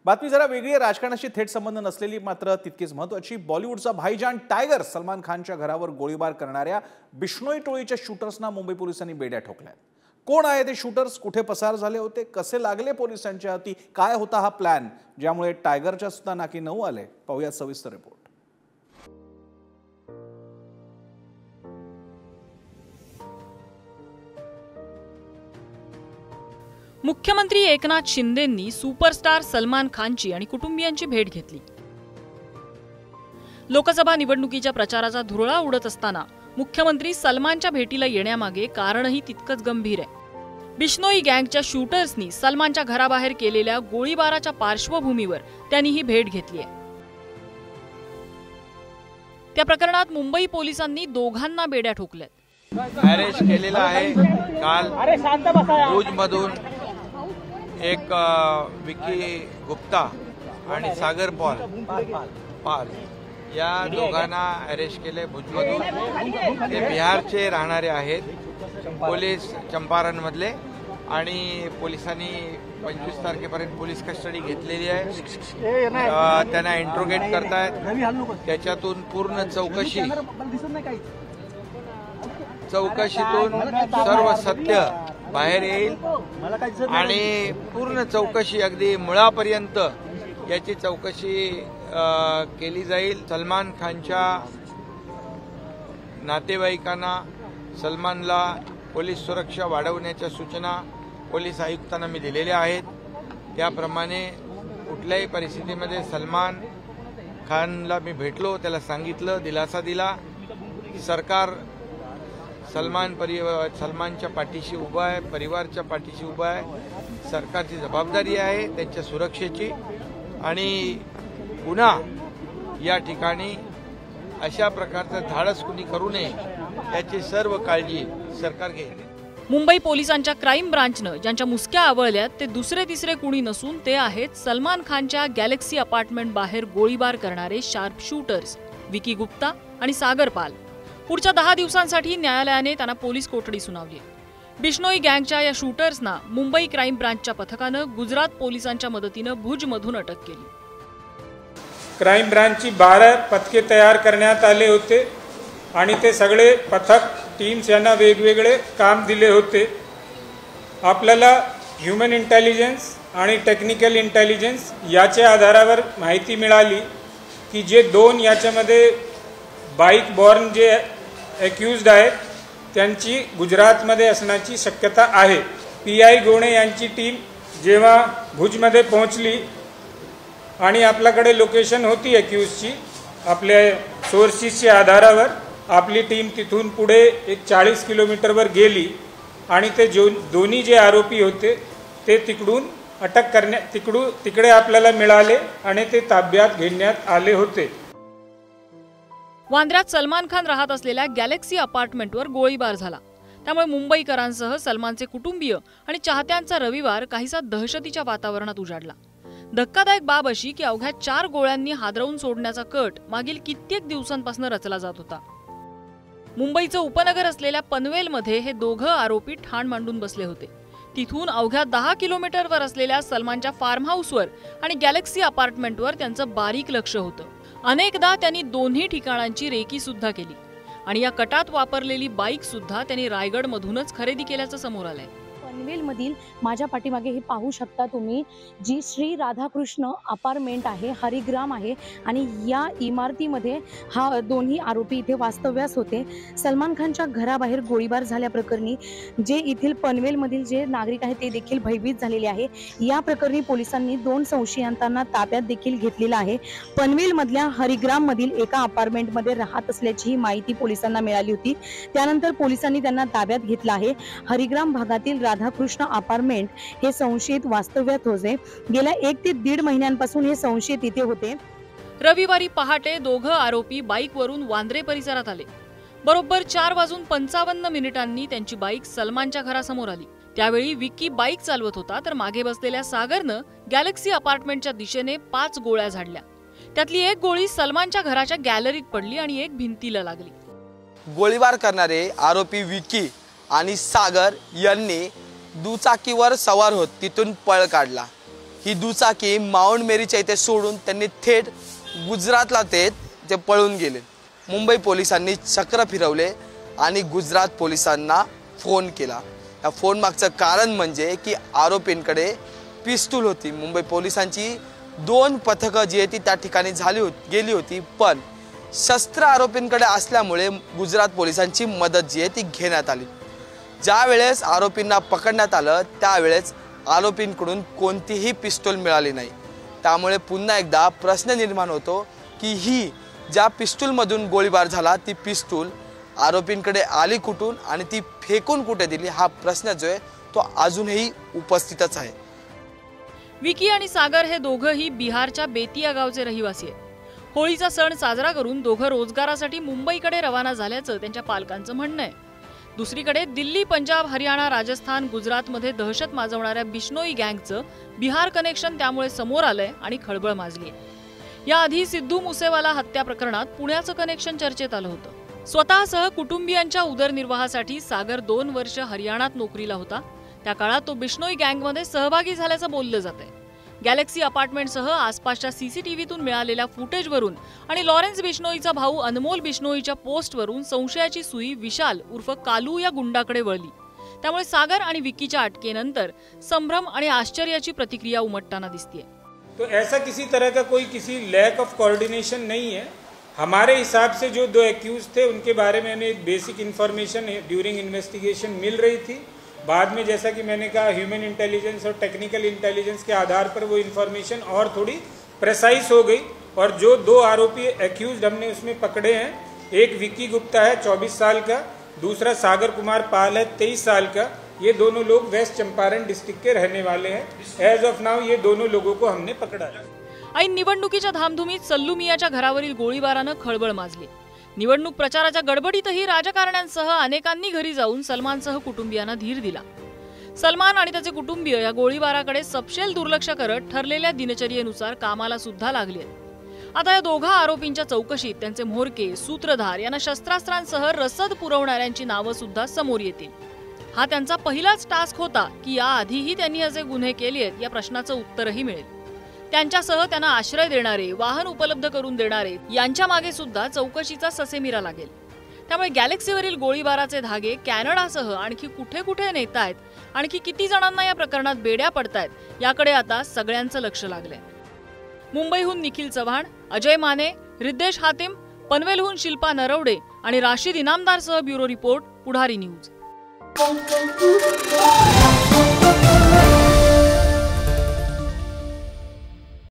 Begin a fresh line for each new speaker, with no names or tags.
बातमी जरा वेगळी आहे, राजकारणाशी थेट संबंध नसलेली मात्र तितकीच महत्त्वाची। बॉलिवूडचा भाईजान टायगर सलमान खानच्या घरावर गोळीबार करणाऱ्या बिश्नोई टोळीच्या शूटर्सना मुंबई पोलिसांनी बेड्या ठोकल्यात। कोण आहे ते शूटर्स, कुठे पसार झाले होते, कसे लागले पोलिसांच्या हाती, काय होता हा प्लॅन ज्यामुळे टायगरच्या सुद्धा नाकी नऊ आले, पाहूया सविस्तर रिपोर्ट।
मुख्यमंत्री एकनाथ शिंदेंनी सुपरस्टार सलमान खानची आणि कुटुंबियांची भेट घेतली। लोकसभा निवडणुकीच्या प्रचाराचा धुरळा उडत असताना मुख्यमंत्री सलमानच्या भेटीला येण्यामागे कारणही तितकंच गंभीर आहे। बिश्नोई गँगच्या शूटर्सनी सलमानच्या घराबाहेर केलेल्या गोळीबाराच्या पार्श्वभूमीवर त्यांनी ही भेट घेतली आहे। त्या प्रकरणात मुंबई पोलिसांनी दोघांना बेड्या ठोकल्यात।
अरेस्ट केलेला आहे। काल भुजमधून एक विकी गुप्ता आणि सागर पाल या दोघांना अरेस्ट केले भुजमधून। ते बिहारचे राहणारे आहेत, पोलीस चंपारण मधले, आणि पोलिसांनी 25 तारखेपर्यंत पोलीस कस्टडी घेतलेली आहे। त्यांना इंट्रोगेट करतायत, त्याच्यातून पूर्ण चौकशीतून सर्व सत्य बाहेर येईल आणि पूर्ण चौकशी अगदी मुळापर्यंत याची चौकशी केली जाईल। सलमान खानच्या नातेवाईकांना सलमानला पोलीस सुरक्षा वाढवण्याच्या सूचना पोलीस आयुक्तांना मी दिलेल्या आहेत। त्याप्रमाणे कुठल्याही परिस्थितीमध्ये सलमान खानला मी भेटलो, त्याला सांगितलं, दिलासा दिला। सरकार सलमानच्या पाठीशी उभा आहे, परिवाराच्या पाठीशी उभा आहे। सरकारची जबाबदारी आहे त्यांच्या सुरक्षेची, आणि पुन्हा या ठिकाणी अशा प्रकारचं धाडस कुणी करू नये याची सर्व काळजी सरकार घेईल।
मुंबई पोलिसांच्या क्राईम ब्रांचनं ज्यांच्या मुसक्या आवळल्यात ते दुसरे तिसरे कुणी नसून ते आहेत सलमान खानच्या गॅलेक्सी अपार्टमेंट बाहेर गोळीबार करणारे शार्प शूटर्स विकी गुप्ता आणि सागर पाल। पुढच्या 10 दिवसांसाठी न्यायालयाने त्यांना पोलीस कोठडी सुनावली। बिश्नोई गँगच्या या शूटर्सना मुंबई क्राईम ब्रांचच्या पथकानं गुजरात पोलिसांच्या मदतीनं भुजमधून अटक केली।
क्राईम ब्रांचची 12 पथके तयार करण्यात आले होते आणि ते सगळे पथक टीम्स यांना वेगवेगळे काम दिले होते। आपल्याला ह्यूमन इंटेलिजन्स आणि टेक्निकल इंटेलिजन्स याच्या आधारावर माहिती मिळाली की जे 2 याच्यामध्ये बाईक बॉर्न जे अक्यूज्ड आहेत त्यांची गुजरातमध्ये असण्याची शक्यता आहे। PI गोणे यांची टीम जेव्हा भुजमध्ये पोहोचली आणि आपल्याकडे लोकेशन होती अक्यूजची, आपल्या सोर्सेसच्या आधारावर आपली टीम तिथून पुढे एक 40 किलोमीटरवर गेली आणि ते दोन्ही जे आरोपी होते ते तिकडे आपल्याला मिळाले आणि ते ताब्यात घेण्यात आले होते।
वांद्र्यात सलमान खान राहत असलेल्या गॅलेक्सी अपार्टमेंटवर गोळीबार झाला, त्यामुळे मुंबईकरांसह सलमानचे कुटुंबीय आणि चाहत्यांचा रविवार काहीसा दहशतीच्या वातावरणात उजाडला। धक्कादायक बाब अशी की अवघ्या 4 गोळ्यांनी हादरवून सोडण्याचा कट मागील कित्येक दिवसांपासून रचला जात होता। मुंबईचं उपनगर असलेल्या पनवेलमध्ये हे दोघं आरोपी ठाण मांडून बसले होते। तिथून अवघ्या 10 किलोमीटरवर असलेल्या सलमानच्या फार्म हाऊसवर आणि गॅलेक्सी अपार्टमेंटवर त्यांचं बारीक लक्ष होतं। अनेकदा त्यांनी दोन्ही ठिकाणांची रेकी सुद्धा केली आणि या कटात वापरलेली बाईक सुद्धा त्यांनी रायगडमधूनच खरेदी केल्याचं समोर आलंय।
पनवेलमधील माझ्या पाठीमागे हे पाहू शकता तुम्ही, जी श्री राधाकृष्ण अपार्टमेंट आहे, हरिग्राम आहे, आणि या इमारतीमध्ये हा दोन्ही आरोपी इथे वास्तव्यास होते। सलमान खानच्या घराबाहेर गोळीबार झाल्याप्रकरणी जे येथील पनवेलमधील जे नागरिक आहेत ते देखील भयभीत झालेले आहे। या प्रकरणी पोलिसांनी 2 संशयितांना ताब्यात देखील घेतलेला आहे। पनवेलमधल्या हरिग्राम मधील एका अपार्टमेंटमध्ये राहत असल्याची माहिती पोलिसांना मिळाली होती, त्यानंतर पोलिसांनी त्यांना ताब्यात घेतलं आहे। हरिग्राम भागातील राधाकृष्ण अपार्टमेंट हे संशयित वास्तव्यात होते। गेल्या 1 ते 1.5 महिन्यांपासून हे संशयित इथे होते।
रविवारी पहाटे दोघं आरोपी बाईकवरून वांद्रे परिसरात आले। बरोबर 4:55 त्यांची बाईक सलमानच्या घरासमोर आली। त्यावेळी विकी बाईक चालवत होता, तर मागे बसलेल्या सागरनं गॅलेक्सी अपार्टमेंटच्या दिशेने 5 गोळ्या झाडल्या। त्यातली एक गोळी सलमानच्या घराच्या गॅलरीत पडली आणि एक भिंतीला लागली।
गोळीबार करणारे आरोपी विकी आणि सागर यांनी दुचाकीवर सवार होत तिथून पळ काढला। ही दुचाकी माउंट मेरीच्या इथे सोडून त्यांनी थेट गुजरातला ते पळून गेले। मुंबई पोलिसांनी चक्र फिरवले आणि गुजरात पोलिसांना फोन केला। या फोन मागचं कारण म्हणजे की आरोपींकडे पिस्तूल होती। मुंबई पोलिसांची 2 पथकं जी आहे ती त्या ठिकाणी गेली होती, पण शस्त्र आरोपींकडे असल्यामुळे गुजरात पोलिसांची मदत जी आहे ती घेण्यात आली। ज्या वेळेस आरोपींना पकडण्यात आलं त्यावेळेस आरोपींकडून कोणतीही पिस्तूल मिळाली नाही। त्यामुळे पुन्हा एकदा प्रश्न निर्माण होतो की ही ज्या पिस्तूलमधून गोळीबार झाला ती पिस्तूल आरोपींकडे आली कुठून आणि ती फेकून कुठे दिली, हा प्रश्न जो आहे तो अजूनही उपस्थितच आहे।
विकी आणि सागर हे दोघंही बिहारच्या बेतिया गावचे रहिवासी आहेत। होळीचा सण साजरा करून दोघं रोजगारासाठी मुंबईकडे रवाना झाल्याचं त्यांच्या पालकांचं म्हणणं आहे। दुसरीकडे दिल्ली, पंजाब, हरियाणा, राजस्थान, गुजरातमध्ये दहशत माजवणाऱ्या बिश्नोई गँगचं बिहार कनेक्शन त्यामुळे समोर आलंय आणि खळबळ माजली आहे। याआधी सिद्धू मुसेवाला हत्या प्रकरणात पुण्याचं कनेक्शन चर्चेत आलं होतं। स्वतःसह कुटुंबियांच्या उदरनिर्वाहासाठी सागर 2 वर्ष हरियाणात नोकरीला होता। त्या काळात तो बिश्नोई गँगमध्ये सहभागी झाल्याचं बोललं जातंय। गॅलेक्सी अपार्टमेंटसह आसपासच्या सीसीटीव्हीतून मिळालेल्या फुटेजवरून आणि लॉरेन्स बिश्नोईचा भाऊ अनमोल बिश्नोईच्या पोस्टवरून संशयाची सुई विशाल उर्फ कालू या गुंडाकडे वळली। त्यामुळे सागर आणि विकीच्या अटकेनंतर संभ्रम आणि आश्चर्याची प्रतिक्रिया उमटताना दिसतीये।
तो ऐसा किसी तरह का कोई किसी लैक ऑफ कोऑर्डिनेशन नहीं है। हमारे हिसाब से जो 2 एक्यूज थे उनके बारे में हमें एक basic information during investigation mill रही थी। बाद में जैसा कि मैंने कहा ह्यूमन इंटेलिजेंस और टेक्निकल इंटेलिजेंस के आधार पर वो इन्फॉर्मेशन और थोड़ी प्रेसाइज हो गई और जो 2 आरोपी एक्यूज हमने उसमें पकड़े हैं, एक विक्की गुप्ता है 24 साल का, दूसरा सागर कुमार पाल है 23 साल का। ये दोनों लोग वेस्ट चंपारण डिस्ट्रिक्ट के रहने वाले हैं। एज ऑफ नाउ ये दोनों लोगों को हमने पकड़ा है।
ऐन निवडणुकीच्या धामधुमीत सल्लू मियाच्या घरावरील गोळीबारानं खळबळ माजली। निवडणूक प्रचाराच्या गडबडीतही राजकारण्यांसह अनेकांनी घरी जाऊन सलमानसह कुटुंबियांना धीर दिला। सलमान आणि त्याचे कुटुंबीय या गोळीबाराकडे सपशेल दुर्लक्ष करत ठरलेल्या दिनचर्येनुसार कामाला सुद्धा लागले आहेत। आता या दोघा आरोपींच्या चौकशीत त्यांचे म्होरके, सूत्रधार यांना शस्त्रास्त्रांसह रसद पुरवणाऱ्यांची नावं सुद्धा समोर येतील। हा त्यांचा पहिलाच टास्क होता की याआधीही त्यांनी असे गुन्हे केले आहेत या प्रश्नाचं उत्तरही मिळेल। त्यांच्यासह त्यांना आश्रय देणारे, वाहन उपलब्ध करून देणारे यांच्या मागे सुद्धा चौकशीचा ससेमिरा लागेल। त्यामुळे गॅलेक्सीवरील गोळीबाराचे धागे कॅनडासह आणखी कुठे कुठे नेतायत, आणखी किती जणांना या प्रकरणात बेड्या पडतायत याकडे आता सगळ्यांचं लक्ष लागलंय। मुंबईहून निखिल चव्हाण, अजय माने, रिद्देश हातिम, पनवेलहून शिल्पा नरवडे आणि राशीद इनामदारसह ब्युरो रिपोर्ट, पुढारी न्यूज।